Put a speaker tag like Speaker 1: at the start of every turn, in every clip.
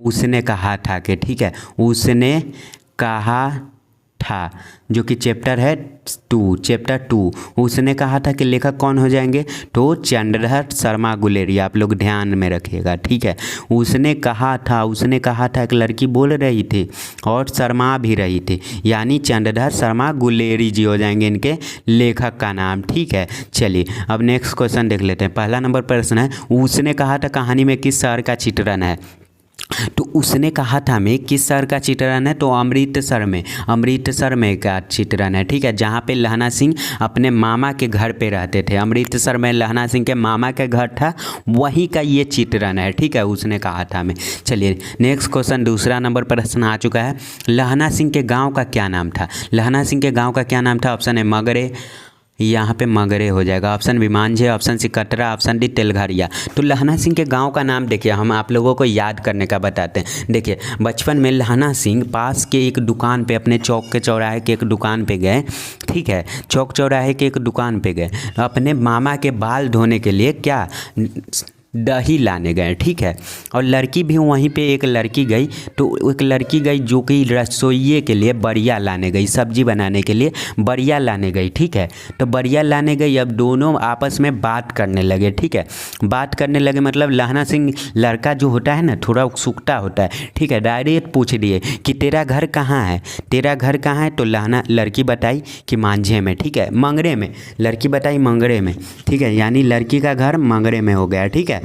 Speaker 1: उसने कहा था कि, ठीक है, उसने कहा था, जो कि चैप्टर 2 उसने कहा था कि लेखक कौन हो जाएंगे, तो चंद्रधर शर्मा गुलेरी, आप लोग ध्यान में रखिएगा, ठीक है। उसने कहा था एक लड़की बोल रही थी और शर्मा भी रही थी, यानी चंद्रधर शर्मा गुलेरी जी हो जाएंगे इनके लेखक का नाम, ठीक है। चलिए अब नेक्स्ट क्वेश्चन देख लेते हैं। पहला नंबर प्रश्न है, उसने कहा था कहानी में किस शहर का चित्रण है, तो उसने कहा था में किस शहर का चित्रण है, तो अमृतसर में का चित्रण है, ठीक है, जहाँ पे लहना सिंह अपने मामा के घर पे रहते थे। अमृतसर में लहना सिंह के मामा के घर था, वहीं का ये चित्रण है, ठीक है, उसने कहा था में। चलिए नेक्स्ट क्वेश्चन, दूसरा नंबर प्रश्न आ चुका है। लहना सिंह के गाँव का क्या नाम था, लहना सिंह के गाँव का क्या नाम था, ऑप्शन है मगरे, यहाँ पे मगरे हो जाएगा, option B Manjhe, option C Katra, option D Telgharia. तो लहना सिंह के गांव का नाम देखिए, हम आप लोगों को याद करने का बताते हैं। देखिए बचपन में लहना सिंह पास के एक दुकान पे, अपने चौक के चौराहे के एक दुकान पे गए, ठीक है, चौक चौराहे के एक दुकान पे गए, अपने मामा के बाल धोने के लिए क्या दही लाने गए, ठीक है, और लड़की भी वहीं पे एक लड़की गई, तो एक लड़की गई जो कि रसोइये के लिए बड़िया लाने गई, सब्जी बनाने के लिए बड़िया लाने गई, ठीक है। तो बड़िया लाने गई, अब दोनों आपस में बात करने लगे, ठीक है, बात करने लगे मतलब लहना सिंह लड़का जो होता है ना थोड़ा उत्सुकता होता है, ठीक है, डायरेक्ट पूछ दिए कि तेरा घर कहाँ है, तो लड़की बताई कि मांझे में, ठीक है, मंगरे में, लड़की बताई मंगरे में, ठीक है, यानी लड़की का घर मंगरे में हो गया, ठीक है।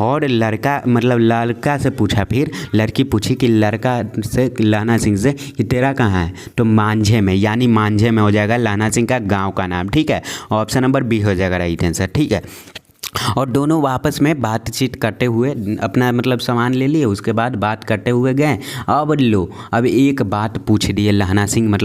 Speaker 1: और लड़का से पूछा, फिर लड़की पूछी कि लड़का से लहना सिंह से कि तेरा कहाँ है, तो मांझे में, यानी मांझे में हो जाएगा लहना सिंह का गांव का नाम, ठीक है, ऑप्शन नंबर बी हो जाएगा राइट आंसर, ठीक है। और दोनों आपस में बातचीत करते हुए अपना सामान ले लिए, उसके बाद बात करते हुए गए। अब एक बात पूछ दिए लहना सिंह,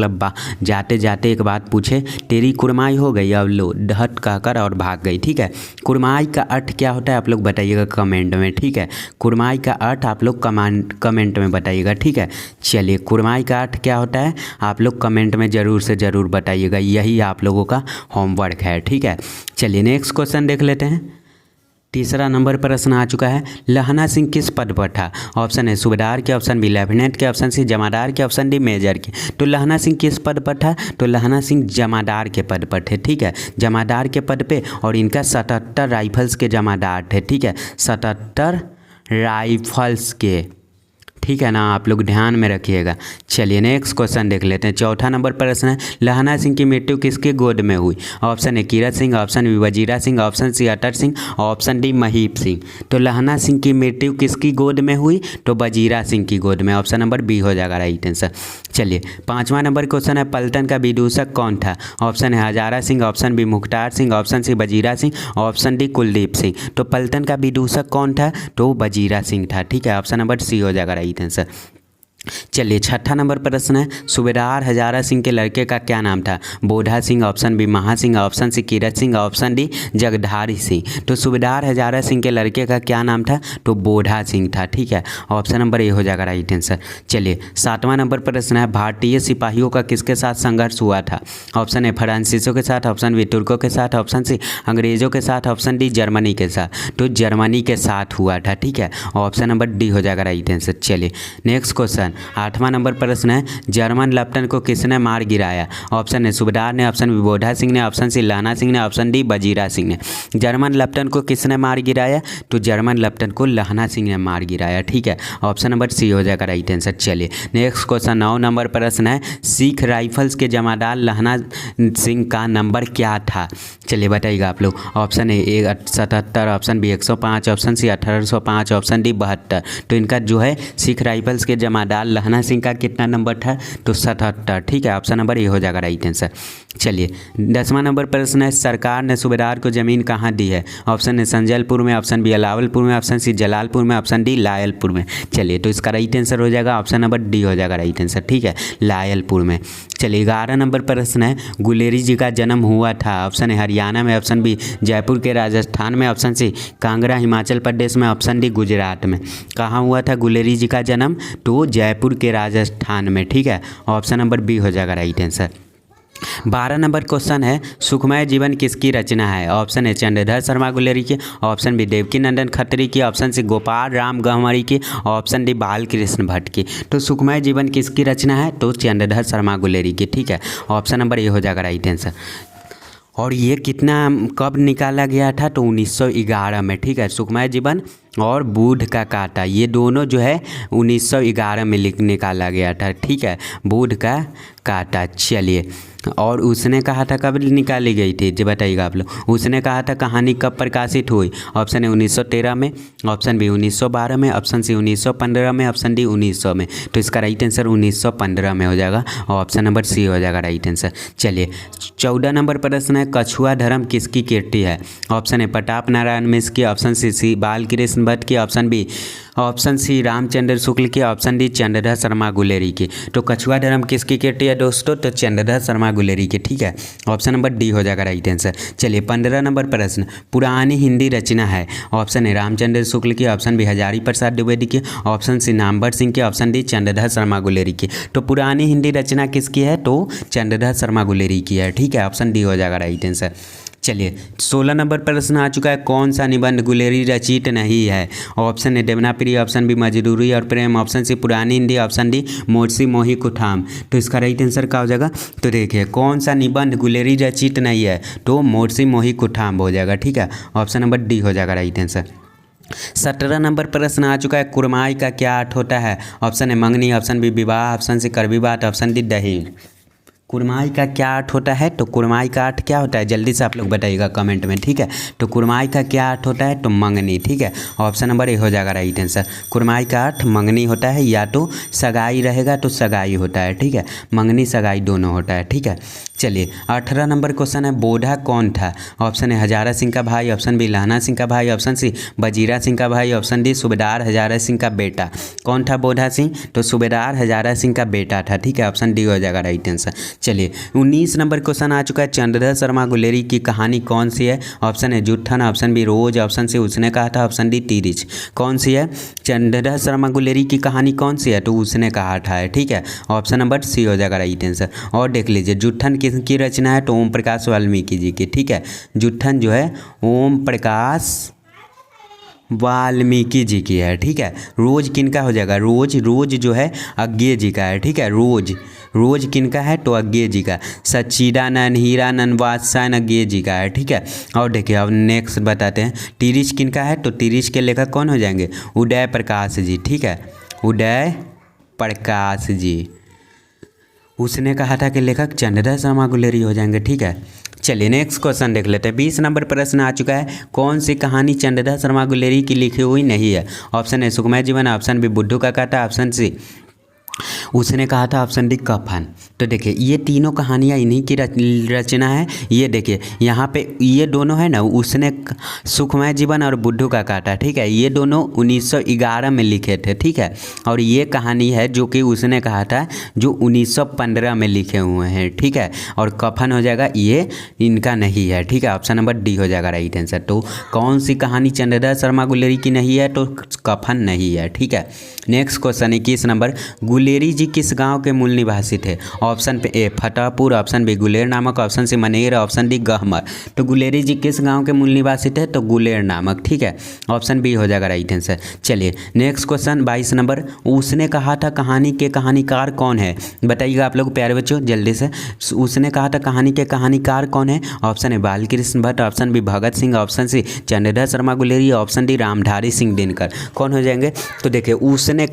Speaker 1: जाते जाते एक बात पूछे, तेरी कुरमाई हो गई, अब लो ढट कहकर और भाग गई, ठीक है। कुरमाई का अर्थ क्या होता है आप लोग बताइएगा कमेंट में, ठीक है, कुरमाई का अर्थ आप लोग कमेंट में बताइएगा, ठीक है। चलिए कुरमाई का अर्थ क्या होता है आप लोग कमेंट में ज़रूर से ज़रूर बताइएगा, यही आप लोगों का होमवर्क है, ठीक है। चलिए नेक्स्ट क्वेश्चन देख लेते हैं। तीसरा नंबर प्रश्न आ चुका है, लहना सिंह किस पद पर था, ऑप्शन है सूबेदार के, ऑप्शन बी लेफ्टिनेंट के, ऑप्शन सी जमादार के, ऑप्शन डी मेजर के। तो लहना सिंह किस पद पर था, तो लहना सिंह जमादार के पद पर थे, ठीक है, जमादार के पद पे, और इनका 77 राइफल्स के जमादार थे, ठीक है, 77 राइफल्स के, ठीक है ना, आप लोग ध्यान में रखिएगा। चलिए नेक्स्ट क्वेश्चन देख लेते हैं। चौथा नंबर प्रश्न है, लहना सिंह की मृत्यु किसके गोद में हुई, option A Kirat Singh, option B Wazira Singh, option C Attar Singh, option D Mahip Singh. तो लहना सिंह की मृत्यु किसकी गोद में हुई, तो वजीरा सिंह की गोद में, ऑप्शन नंबर बी हो जाएगा राइट आंसर। चलिए पाँचवा नंबर क्वेश्चन है, पलटन का विदूषक कौन था, ऑप्शन है Hazara Singh, option B Mukhtar Singh, option C Wazira Singh, option D Kuldeep Singh. तो पलटन का विदूषक कौन था, तो वजीरा सिंह था, ठीक है, ऑप्शन नंबर सी हो जाएगा राइट आंसर। चलिए छठा नंबर प्रश्न है, सूबेदार हजारा सिंह के लड़के का क्या नाम था, बोधा Singh, option B Maha Singh, option C Kirat Singh, option D Jagdhari Singh. तो सूबेदार हजारा सिंह के लड़के का क्या नाम था, तो बोधा सिंह था, ठीक है, ऑप्शन नंबर ए हो जाएगा राइट आंसर। चलिए सातवां नंबर प्रश्न है, भारतीय सिपाहियों का किसके साथ संघर्ष हुआ था, ऑप्शन ए फ्रांसीसियों के साथ, ऑप्शन बी तुर्कों के साथ, ऑप्शन सी अंग्रेजों के साथ, ऑप्शन डी जर्मनी के साथ। तो जर्मनी के साथ हुआ था, ठीक है, ऑप्शन नंबर डी हो जाएगा राइट आंसर। चलिए नेक्स्ट क्वेश्चन आठवां नंबर प्रश्न है, जर्मन लेफ्टिनेंट को किसने मार गिराया, ऑप्शन है सूबेदार ने, ऑप्शन बी बोधा सिंह ने, ऑप्शन सी लहना सिंह ने, ऑप्शन डी वजीरा सिंह ने। जर्मन लेफ्टिनेंट को किसने मार गिराया, तो जर्मन लेफ्टिनेंट को लहना सिंह ने मार गिराया, ठीक है, ऑप्शन नंबर सी हो जाएगा राइट आंसर। चलिए नेक्स्ट क्वेश्चन 9 नंबर प्रश्न है, सिख राइफल्स के जमादार लहना सिंह का नंबर क्या था, चलिए बताइएगा आप लोग, option A 77, option B 105, option C 1805, option D 72। तो इनका जो है सिख राइफल्स के जमादार लहना सिंह का कितना नंबर था, तो 77, ठीक है, ऑप्शन नंबर ए हो जाएगा राइट आंसर। चलिए 10वां नंबर प्रश्न है, सरकार ने सूबेदार को ज़मीन कहाँ दी है, ऑप्शन है संजलपुर में, ऑप्शन बी अलावलपुर में, ऑप्शन सी जलालपुर में, ऑप्शन डी लायलपुर में। चलिए तो इसका राइट आंसर हो जाएगा ऑप्शन नंबर डी हो जाएगा राइट आंसर, ठीक है, लायलपुर में। चलिए 11 नंबर प्रश्न है, गुलेरी जी का जन्म हुआ था, ऑप्शन है हरियाणा में, ऑप्शन बी जयपुर के राजस्थान में, ऑप्शन सी कांगड़ा हिमाचल प्रदेश में, ऑप्शन डी गुजरात में। कहाँ हुआ था गुलेरी जी का जन्म, तो जयपुर के राजस्थान में, ठीक है, ऑप्शन नंबर बी हो जाएगा राइट आंसर। 12 नंबर क्वेश्चन है सुखमय जीवन किसकी रचना है। ऑप्शन है चंद्रधर शर्मा गुलेरी की, ऑप्शन बी देवकी नंदन खत्री की, ऑप्शन सी गोपाल राम गहमरी की, ऑप्शन डी बालकृष्ण भट्ट की। तो सुखमय जीवन किसकी रचना है, तो चंद्रधर शर्मा गुलेरी की। ठीक है, ऑप्शन नंबर ए हो जाएगा राइट आंसर। और ये कितना कब निकाला गया था, तो 1911 में। ठीक है, सुखमय जीवन और बुध का कांटा ये दोनों जो है 1911 में निकाला गया था। ठीक है, बुध का कांटा। चलिए, और उसने कहा था कब निकाली गई थी जी बताइएगा आप लोग। उसने कहा था कहानी कब प्रकाशित हुई। ऑप्शन है 1913 में, ऑप्शन बी 1912 में, ऑप्शन सी 1915 में, ऑप्शन डी 1900 में। तो इसका राइट आंसर 1915 में हो जाएगा और ऑप्शन नंबर सी हो जाएगा राइट आंसर। चलिए, 14 नंबर प्रश्न है कछुआ धर्म किसकी कीर्ति है। ऑप्शन है प्रताप नारायण मिश्र की, ऑप्शन सी बालकृष्ण भट्ट की, option B option C Ramchandra Shukla की, ऑप्शन डी चंद्रधर शर्मा गुलेरी की। तो कछुआ धर्म किसकी कीर्ति है दोस्तों, तो चंद्रधर शर्मा गुलेरी की। ठीक है, ऑप्शन नंबर डी हो जाएगा राइट आंसर। चलिए, 15 नंबर प्रश्न पुरानी हिंदी रचना है। ऑप्शन है रामचंद्र शुक्ल की, ऑप्शन बी हजारी प्रसाद द्विवेदी की, ऑप्शन सी नामवर सिंह की, ऑप्शन डी चंद्रधर शर्मा गुलेरी की। तो पुरानी हिंदी रचना किसकी है, तो चंद्रधर शर्मा गुलेरी की है। ठीक है, ऑप्शन डी हो जाएगा राइट आंसर। चलिए, 16 नंबर प्रश्न आ चुका है कौन सा निबंध गुलेरी रचित नहीं है। ऑप्शन है देवनाप्रिय, ऑप्शन बी मजदूरी और प्रेम, ऑप्शन सी पुरानी हिंदी, ऑप्शन डी मोर्सी मोही कुठाम। तो इसका राइट आंसर क्या हो जाएगा, तो देखिए कौन सा निबंध गुलेरी रचित नहीं है, तो मोर्सी मोही कुठाम हो जाएगा। ठीक है, ऑप्शन नंबर डी हो जाएगा राइट आंसर। 17 नंबर प्रश्न आ चुका है कुरमाई का क्या अर्थ होता है। ऑप्शन है मंगनी, ऑप्शन बी विवाह, ऑप्शन सी करवी बात, ऑप्शन डी दहेज। कुरमाई का क्या अर्थ होता है, तो कुरमाई का अर्थ क्या होता है जल्दी से आप लोग बताइएगा कमेंट में। ठीक है, तो कुरमाई का क्या अर्थ होता है, तो मंगनी। ठीक है, ऑप्शन नंबर ए हो जाएगा राइट आंसर। कुरमाई का अर्थ मंगनी होता है, या तो सगाई रहेगा तो सगाई होता है। ठीक है, मंगनी सगाई दोनों होता है। ठीक है, चलिए, 18 नंबर क्वेश्चन है बोधा कौन था। ऑप्शन है हजारा सिंह का भाई, ऑप्शन बी लहना सिंह का भाई, ऑप्शन सी वजीरा सिंह का भाई, ऑप्शन डी सूबेदार हजारा सिंह का बेटा। कौन था बोधा सिंह, तो सूबेदार हजारा सिंह का बेटा था। ठीक है, ऑप्शन डी हो जाएगा राइट आंसर। चलिए, 19 नंबर क्वेश्चन आ चुका है चंद्रधर शर्मा गुलेरी की कहानी कौन सी है। ऑप्शन है जुट्ठन, ऑप्शन बी रोज, ऑप्शन सी उसने कहा था, ऑप्शन डी तीरिच। कौन सी है चंद्रधर शर्मा गुलेरी की कहानी कौन सी है, तो उसने कहा था है। ठीक है, ऑप्शन नंबर सी हो जाएगा राइट आंसर। और देख लीजिए जुट्ठन किसकी रचना है, तो ओम प्रकाश वाल्मीकि जी की। ठीक है, जुट्ठन जो है ओम प्रकाश वाल्मीकि जी की है। ठीक है, रोज किनका हो जाएगा, रोज जो है अज्ञे जी का है। ठीक है, रोज किनका है, तो अज्ञे जी का। सच्चिदानंद हीरानंद वात्स्यायन अज्ञे जी का है। ठीक है, और देखिए अब नेक्स्ट बताते हैं तिरिच किनका है, तो तिरिच के लेखक कौन हो जाएंगे, उदय प्रकाश जी। ठीक है, उदय प्रकाश जी। उसने कहा था कि लेखक चंद्रधर शर्मा गुलेरी हो जाएंगे। ठीक है, चलिए नेक्स्ट क्वेश्चन देख लेते हैं। 20 नंबर प्रश्न आ चुका है कौन सी कहानी चंद्रधर शर्मा गुलेरी की लिखी हुई नहीं है। ऑप्शन है सुखमय जीवन, ऑप्शन बी बुद्धू का कांटा, ऑप्शन सी उसने कहा था, ऑप्शन डी कफन। तो देखिए ये तीनों कहानियाँ इन्हीं की रचना है। ये देखिए यहाँ पे ये दोनों है ना, उसने सुखमय जीवन और बुद्धू का कांटा। ठीक है, ये दोनों 1911 में लिखे थे। ठीक है, और ये कहानी है जो कि उसने कहा था जो 1915 में लिखे हुए हैं। ठीक है, और कफन हो जाएगा ये इनका नहीं है। ठीक है, ऑप्शन नंबर डी हो जाएगा राइट आंसर। तो कौन सी कहानी चंद्रधर शर्मा गुलेरी की नहीं है, तो कफन नहीं है। ठीक है, next question 21 number Guleri ji किस गांव के मूल निवासी थे। ऑप्शन पे A Fatehpur, option B Guler नामक, option C Maner, option D Gahmar. तो गुलेरी जी किस गांव के मूल निवासी थे, तो गुलेर नामक। ठीक है, ऑप्शन बी हो जाएगा राइट आंसर। चलिए नेक्स्ट क्वेश्चन 22 नंबर उसने कहा था कहानी के कहानीकार कौन है, बताइएगा आप लोग प्यारे बच्चों जल्दी से। उसने कहा था कहानी के कहानीकार कौन है। ऑप्शन है Balkrishna Bhatt, option B Bhagat Singh, option C Chandradhar Sharma Guleri, option D Ramdhari Singh Dinkar. कौन हो जाएंगे, तो देखिए उसने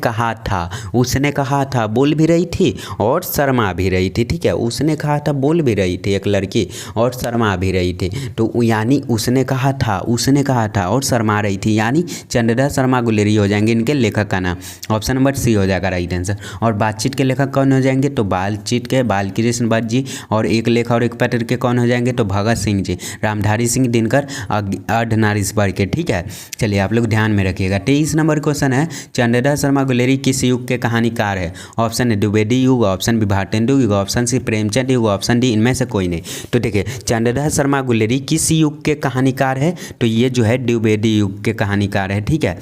Speaker 1: कहा था बोल भी रही थी और शर्मा भी रही थी। ठीक है, उसने कहा था बोल भी रही थी एक लड़की और शर्मा भी रही थी। तो यानी उसने कहा था और शर्मा रही थी, यानी चंद्रधर शर्मा गुलेरी हो जाएंगे इनके लेखक का नाम। ऑप्शन नंबर सी हो जाएगा राइट आंसर। और बातचीत के लेखक कौन हो जाएंगे, तो बातचीत के बालकृष्ण भट्ट जी, और एक लेख और एक पत्र के कौन हो जाएंगे, तो भगत सिंह जी, रामधारी सिंह दिनकर, अर्धनारीश्वर के। ठीक है, चलिए आप लोग ध्यान में रखिएगा। 23 नंबर क्वेश्चन है चंद्रधर शर्मा गुलेरी किस युग के कहानीकार है। ऑप्शन है द्विवेदी युग, ऑप्शन बी भारतेंदु युग, ऑप्शन सी प्रेमचंद युग, ऑप्शन डी इनमें से कोई नहीं। तो देखिए चंद्रधर शर्मा गुलेरी किस युग के कहानीकार है, तो ये जो है द्विवेदी युग के कहानीकार है। ठीक है,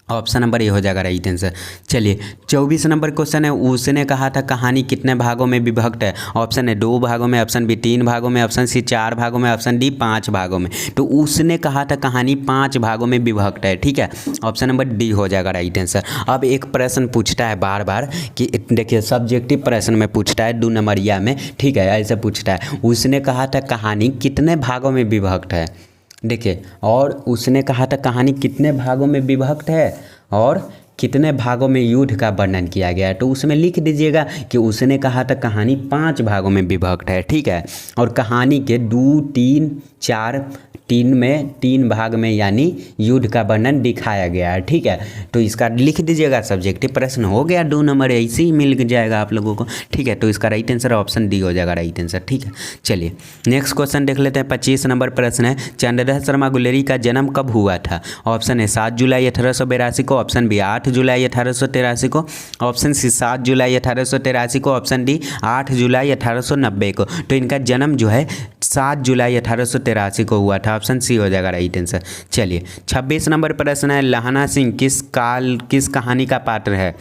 Speaker 1: ऑप्शन नंबर ए हो जाएगा राइट आंसर। चलिए 24 नंबर क्वेश्चन है, उसने कहा था कहानी कितने भागों में विभक्त है। ऑप्शन है 2 भागों में, ऑप्शन बी 3 भागों में, ऑप्शन सी 4 भागों में, ऑप्शन डी 5 भागों में। तो उसने कहा था कहानी 5 भागों में विभक्त है, ठीक है। ऑप्शन नंबर डी हो जाएगा राइट आंसर। अब एक प्रश्न पूछता है बार बार कि देखिए सब्जेक्टिव प्रश्न में पूछता है 2 नंबरिया में, ठीक है, ऐसे पूछता है उसने कहा था कहानी कितने भागों में विभक्त है। देखिए, और उसने कहा था कहानी कितने भागों में विभक्त है और कितने भागों में युद्ध का वर्णन किया गया है। तो उसमें लिख दीजिएगा कि उसने कहा था कहानी 5 भागों में विभक्त है, ठीक है। और कहानी के 2, 3, 4, 3 भाग में यानी युद्ध का वर्णन दिखाया गया है, ठीक है। तो इसका लिख दीजिएगा, सब्जेक्टिव प्रश्न हो गया 2 नंबर, ऐसे ही मिल जाएगा आप लोगों को, ठीक है। तो इसका राइट आंसर ऑप्शन डी हो जाएगा राइट आंसर, ठीक है। चलिए नेक्स्ट क्वेश्चन देख लेते हैं। 25 नंबर प्रश्न है, चंद्रधर शर्मा गुलेरी का जन्म कब हुआ था। ऑप्शन है 7 जुलाई 1882 को, ऑप्शन बी 8 जुलाई 1883 को, ऑप्शन सी 7 जुलाई 1883 को, ऑप्शन डी 8 जुलाई 1890 को। तो इनका जन्म जो है 7 जुलाई 1883 को हुआ था, ऑप्शन सी हो जाएगा राइट आंसर। चलिए 26 नंबर प्रश्न है, लहना सिंह किस कहानी का पात्र है।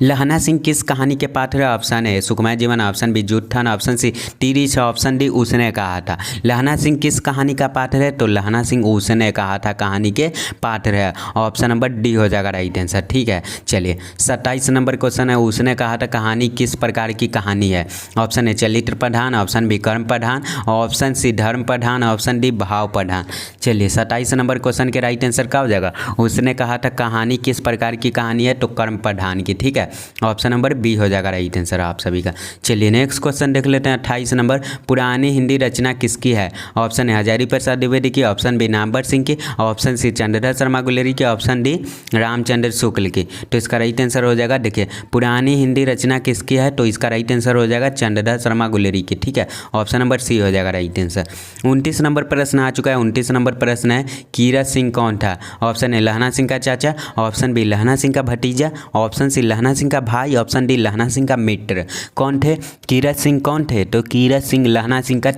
Speaker 1: लहना सिंह किस कहानी के पात्र है। ऑप्शन है Sukumar Jeevan, option B Joothan, option C Tirichh, option D Usne Kaha था। लहना सिंह किस कहानी का पात्र है। तो लहना सिंह उसने कहा था कहानी के पात्र है, ऑप्शन नंबर डी हो जाएगा राइट आंसर, ठीक है। चलिए 27 नंबर क्वेश्चन है, उसने कहा था कहानी किस प्रकार की कहानी है। ऑप्शन है चरित्र प्रधान, ऑप्शन बी कर्म प्रधान, ऑप्शन सी धर्म प्रधान, ऑप्शन डी भाव प्रधान। चलिए 27 नंबर क्वेश्चन के राइट आंसर क्या हो जाएगा। उसने कहा था कहानी किस प्रकार की कहानी है, तो कर्म प्रधान की, ठीक है। ऑप्शन नंबर बी हो जाएगा राइट आंसर आप सभी का। चलिए नेक्स्ट क्वेश्चन देख लेते हैं। 28 नंबर, पुरानी हिंदी रचना किसकी है। ऑप्शन है हजारी प्रसाद द्विवेदी की, ऑप्शन बी नामवर सिंह की, ऑप्शन सी चंद्रधर शर्मा गुलेरी की, ऑप्शन डी रामचंद्र शुक्ल की। तो इसका राइट आंसर हो जाएगा, देखिए पुरानी हिंदी रचना किसकी है, तो इसका राइट आंसर हो जाएगा चंद्रधर शर्मा गुलेरी की, ठीक है। ऑप्शन नंबर सी हो जाएगा राइट आंसर। 29 नंबर प्रश्न आ चुका है। 29 नंबर प्रश्न है, कीरत सिंह कौन था। ऑप्शन है लहना सिंह का चाचा, ऑप्शन बी लहना सिंह का भतीजा, ऑप्शन सी लहना सिंह का भाई, ऑप्शन डी लहना सिंह का मित्र। कौन थे कीरत सिंह, कौन थे, तो कीरत सिंह लहना सिंह का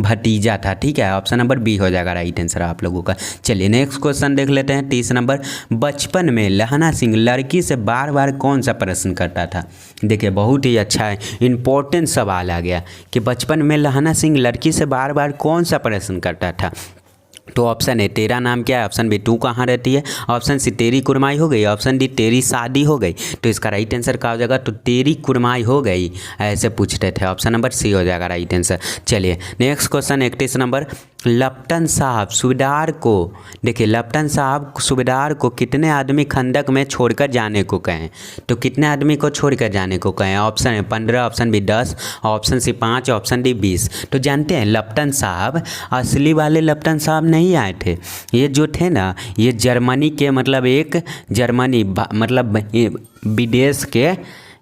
Speaker 1: भतीजा था, ठीक है। ऑप्शन नंबर बी हो जाएगा राइट आंसर आप लोगों का। चलिए नेक्स्ट क्वेश्चन देख लेते हैं। 30 नंबर, बचपन में लहना सिंह लड़की से बार बार कौन सा प्रश्न करता था। देखिए बहुत ही अच्छा है, इंपॉर्टेंट सवाल आ गया कि बचपन में लहना सिंह लड़की से बार बार कौन सा प्रश्न करता था। तो ऑप्शन है तेरा नाम क्या है, ऑप्शन बी तू कहाँ रहती है, ऑप्शन सी तेरी कुरमाई हो गई, ऑप्शन डी तेरी शादी हो गई। तो इसका राइट आंसर क्या हो जाएगा, तो तेरी कुरमाई हो गई, ऐसे पूछते थे। ऑप्शन नंबर सी हो जाएगा राइट आंसर। चलिए नेक्स्ट क्वेश्चन 31 नंबर, लप्टन साहब सूबेदार को, देखिए लप्टन साहब सूबेदार को कितने आदमी खंदक में छोड़कर जाने को कहें। तो कितने आदमी को छोड़कर जाने को कहें। ऑप्शन है 15, option B 10, option C 5, option D 20। तो जानते हैं लप्टन साहब, असली वाले लप्टन साहब नहीं आए थे, ये जो थे ना ये जर्मनी के मतलब एक जर्मनी मतलब विदेश के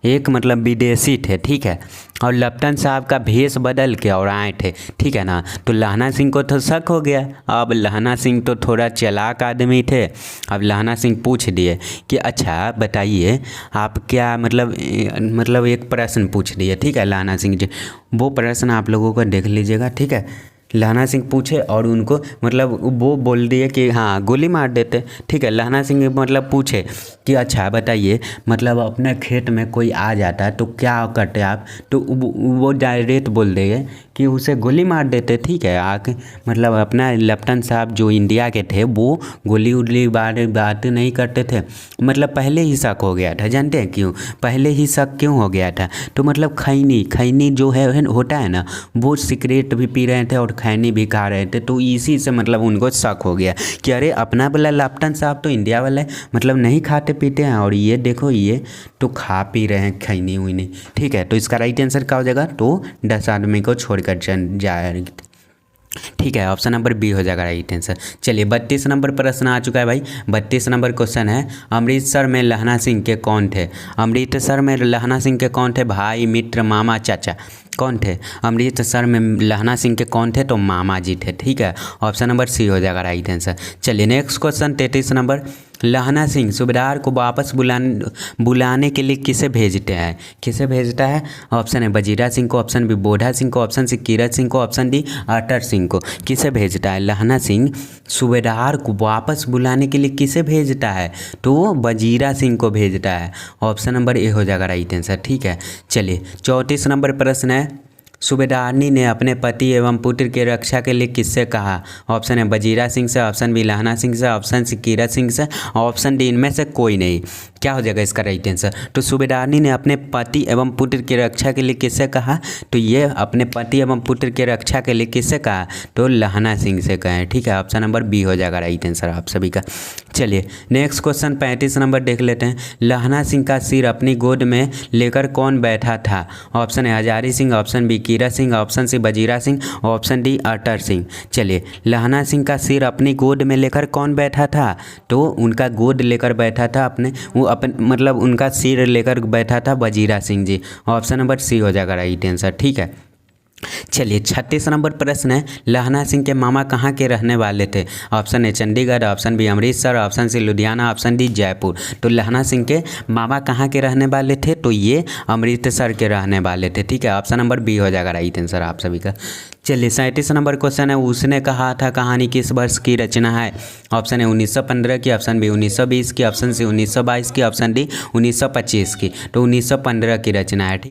Speaker 1: एक मतलब विदेशी थे, ठीक है। और लप्टन साहब का भेष बदल के और आए थे, ठीक है ना। तो लहना सिंह को तो शक हो गया। अब लहना सिंह तो थोड़ा चालाक आदमी थे। अब लहना सिंह पूछ दिए कि अच्छा बताइए आप क्या मतलब एक प्रश्न पूछ दिए, ठीक है लहना सिंह जी। वो प्रश्न आप लोगों को देख लीजिएगा, ठीक है। लहना सिंह पूछे और उनको मतलब वो बोल दिए कि हाँ गोली मार देते, ठीक है। लहना सिंह मतलब पूछे कि अच्छा बताइए मतलब अपने खेत में कोई आ जाता है तो क्या करते आप। तो वो डायरेक्ट बोल देंगे कि उसे गोली मार देते, ठीक है। आके मतलब अपना लप्टन साहब जो इंडिया के थे वो गोली उगली बात नहीं करते थे। मतलब पहले ही शक हो गया था, जानते हैं क्यों पहले ही शक क्यों हो गया था। तो मतलब खैनी जो है होता है ना, वो सिगरेट भी पी रहे थे और खैनी भी खा रहे थे। तो इसी से मतलब उनको शक हो गया कि अरे अपना वाला लप्टन साहब तो इंडिया वाले मतलब नहीं खाते पीते हैं और ये देखो ये तो खा पी रहे हैं खैनी हुई, ठीक है। तो इसका राइट आंसर क्या हो जाएगा, तो 10 आदमी को छोड़कर जाए, ठीक है। ऑप्शन नंबर बी हो जाएगा राइट आंसर। चलिए 32 नंबर प्रश्न आ चुका है भाई। 32 नंबर क्वेश्चन है, अमृतसर में लहना सिंह के कौन थे। अमृतसर में लहना सिंह के कौन थे, भाई मित्र मामा चाचा कौन थे। अमृतसर में लहना सिंह के कौन थे, तो मामा जी थे, ठीक है। ऑप्शन नंबर सी हो जाएगा राइट आंसर। चलिए नेक्स्ट क्वेश्चन 33 नंबर, लहना सिंह सूबेदार को वापस बुलाने के लिए किसे भेजता है? किसे भेजता है? ऑप्शन है बजीरा सिंह को, ऑप्शन बी बोधा सिंह को, ऑप्शन सी कीरत सिंह को, ऑप्शन डी अटर सिंह को। किसे भेजता है? लहना सिंह सूबेदार को वापस बुलाने के लिए किसे भेजता है? तो बजीरा सिंह को भेजता है। ऑप्शन नंबर ए हो जाएगा राइट आंसर। ठीक है, चलिए 34 नंबर प्रश्न है, सूबेदारनी ने अपने पति एवं पुत्र की रक्षा के लिए किससे कहा? ऑप्शन है बजीरा सिंह से, ऑप्शन बी लहना सिंह से, ऑप्शन सी कीरत सिंह से, ऑप्शन डी इनमें से कोई नहीं। क्या हो जाएगा इसका राइट आंसर? तो सूबेदारनी ने अपने पति एवं पुत्र की रक्षा के लिए किससे कहा? तो ये अपने पति एवं पुत्र की रक्षा के लिए किससे कहा? तो लहना सिंह से कहे। ठीक है, ऑप्शन नंबर बी हो जाएगा राइट आंसर आप सभी का। चलिए नेक्स्ट क्वेश्चन 35 नंबर देख लेते हैं। लहना सिंह का सिर अपनी गोद में लेकर कौन बैठा था? ऑप्शन है Hazari Singh, option B Kirat Singh, option C Bajira Singh, option D Atar Singh. चलिए लहना सिंह का सिर अपनी गोद में लेकर कौन बैठा था? तो उनका गोद लेकर बैठा था मतलब उनका सिर लेकर बैठा था Bajira Singh ji. Option number C हो जाएगा राइट आंसर। ठीक है, चलिए 36 नंबर प्रश्न है, लहना सिंह के मामा कहाँ के रहने वाले थे? Option A Chandigarh, option B Amritsar, option C Ludhiana, option D Jaipur. तो लहना सिंह के मामा कहाँ के रहने वाले थे? तो ये अमृतसर के रहने वाले थे। ठीक है, ऑप्शन नंबर बी हो जाएगा राइट आंसर आप सभी का। चलिए 37 नंबर क्वेश्चन है, उसने कहा था कहानी किस वर्ष की रचना है? ऑप्शन है 1915 की, ऑप्शन बी 1920 की, ऑप्शन सी 1922 की, ऑप्शन डी 1925 की। तो 1915 की रचना है। ठीक।